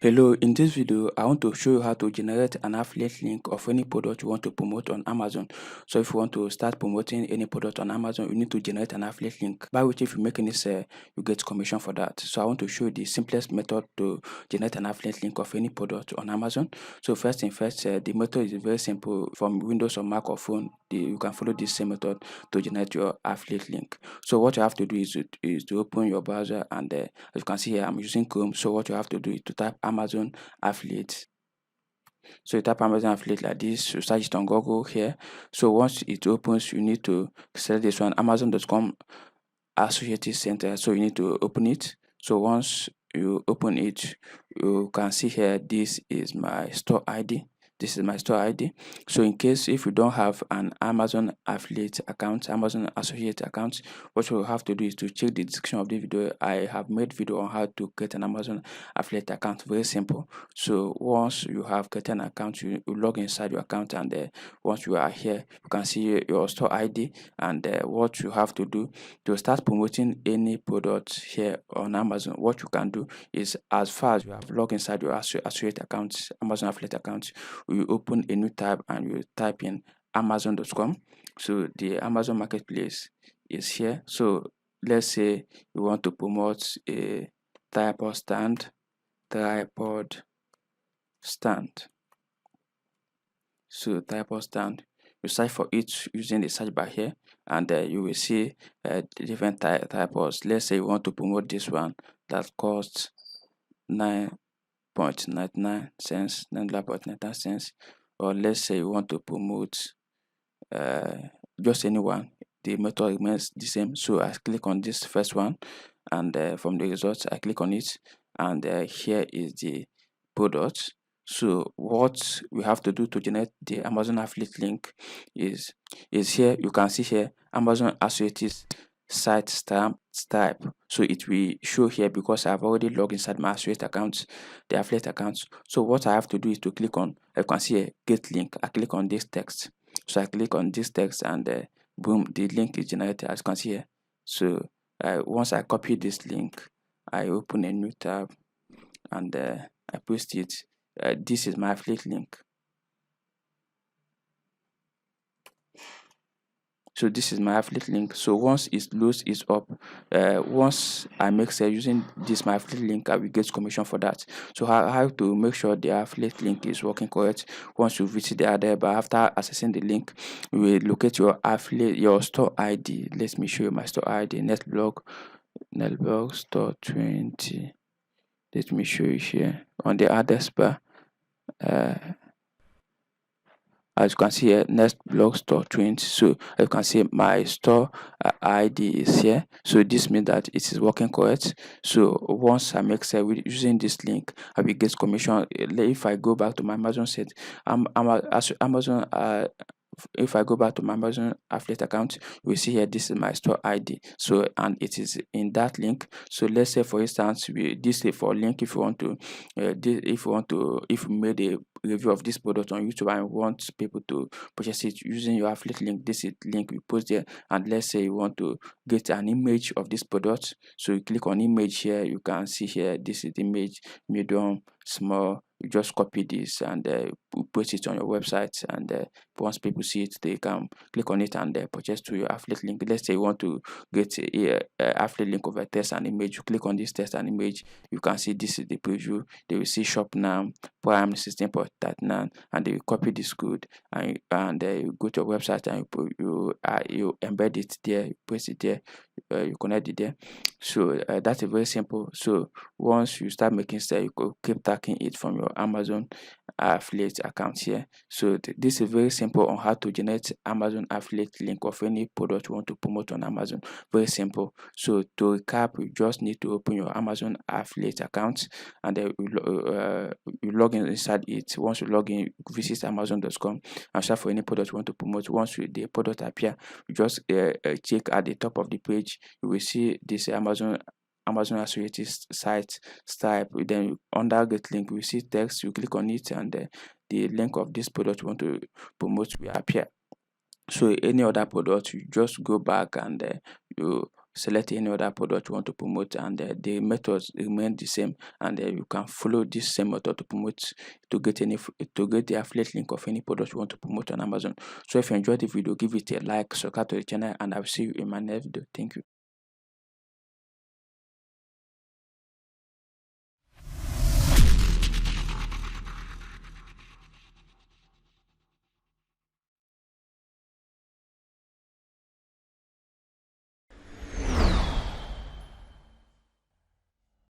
Hello, in this video, I want to show you how to generate an affiliate link of any product you want to promote on Amazon. So if you want to start promoting any product on Amazon, you need to generate an affiliate link, by which if you make any sale, you get commission for that. So I want to show you the simplest method to generate an affiliate link of any product on Amazon. So first thing first, the method is very simple. From Windows or Mac or phone, you can follow this same method to generate your affiliate link. So what you have to do is to open your browser, and as you can see here, I'm using Chrome. So what you have to do is to type Amazon affiliate. So you type Amazon affiliate like this, you search it on Google here. So once it opens, you need to select this one, Amazon.com Associated Center. So you need to open it. So once you open it, you can see here, this is my store ID. This is my store ID. So in case if you don't have an Amazon affiliate account, Amazon associate account, what you have to do is to check the description of the video. I have made video on how to create an Amazon affiliate account. Very simple. So once you have created an account, you log inside your account, and once you are here, you can see your store ID, and what you have to do to start promoting any product here on Amazon. What you can do is, as far as you have logged inside your associate account, Amazon affiliate account, you open a new tab and you type in Amazon.com. So the Amazon marketplace is here. So let's say you want to promote a tripod stand. So tripod stand, you search for it using the search bar here, and you will see different tripods. Let's say you want to promote this one that costs 9.99 cents, $9.99, or let's say you want to promote just anyone. The method remains the same. So I click on this first one, and from the results I click on it, and here is the product. So what we have to do to generate the Amazon affiliate link is here. You can see here, Amazon associated site type. So it will show here because I've already logged inside my associate account, the affiliate account. So what I have to do is to click on, you can see here, get link. I click on this text. So I click on this text, and boom, the link is generated, as you can see here. So once I copy this link, I open a new tab, and I paste it. This is my affiliate link. So this is my affiliate link. So once it loads is up, once I make sale using this my affiliate link, I will get commission for that. So how to make sure the affiliate link is working correct? Once you visit the other, but after accessing the link, you will locate your affiliate, your store ID. Let me show you my store ID, netblog store 20. Let me show you here on the address bar. As you can see here, netblog store 20. So as you can see, my store ID is here. So this means that it is working correct. So once I make sale with using this link, I will get commission. If I go back to my Amazon site, Amazon if I go back to my Amazon affiliate account, we see here, this is my store ID. So, and it is in that link. So let's say, for instance, this is for link. If you want to if you made a review of this product on YouTube and want people to purchase it using your affiliate link, this is link we post there. And let's say you want to get an image of this product, so you click on image here. You can see here, this is the image, medium, small. You just copy this and post it on your website, and once people see it, they can click on it and purchase to your affiliate link. Let's say you want to get a affiliate link of a text and image. You click on this text and image. You can see this is the preview. They will see shop now, prime 16.39, and they will copy this code, and you go to your website and you embed it there, you paste it there, you connect it there. So that's a very simple. So once you start making sale, you go keep tracking it from your Amazon affiliate account here. So this is very simple on how to generate Amazon affiliate link of any product you want to promote on Amazon. Very simple. So to recap, you just need to open your Amazon affiliate account, and then you log in inside it. Once you log in, visit Amazon.com and search for any product you want to promote. Once the product appear, you just check at the top of the page. You will see this Amazon associated site type. Then under get link, we see text. You click on it, and the link of this product you want to promote will appear. So any other product, you just go back and you select any other product you want to promote, and the methods remain the same, and you can follow this same method to promote, to get the affiliate link of any product you want to promote on Amazon. So if you enjoyed the video, give it a like, subscribe to the channel, and I'll see you in my next video. Thank you.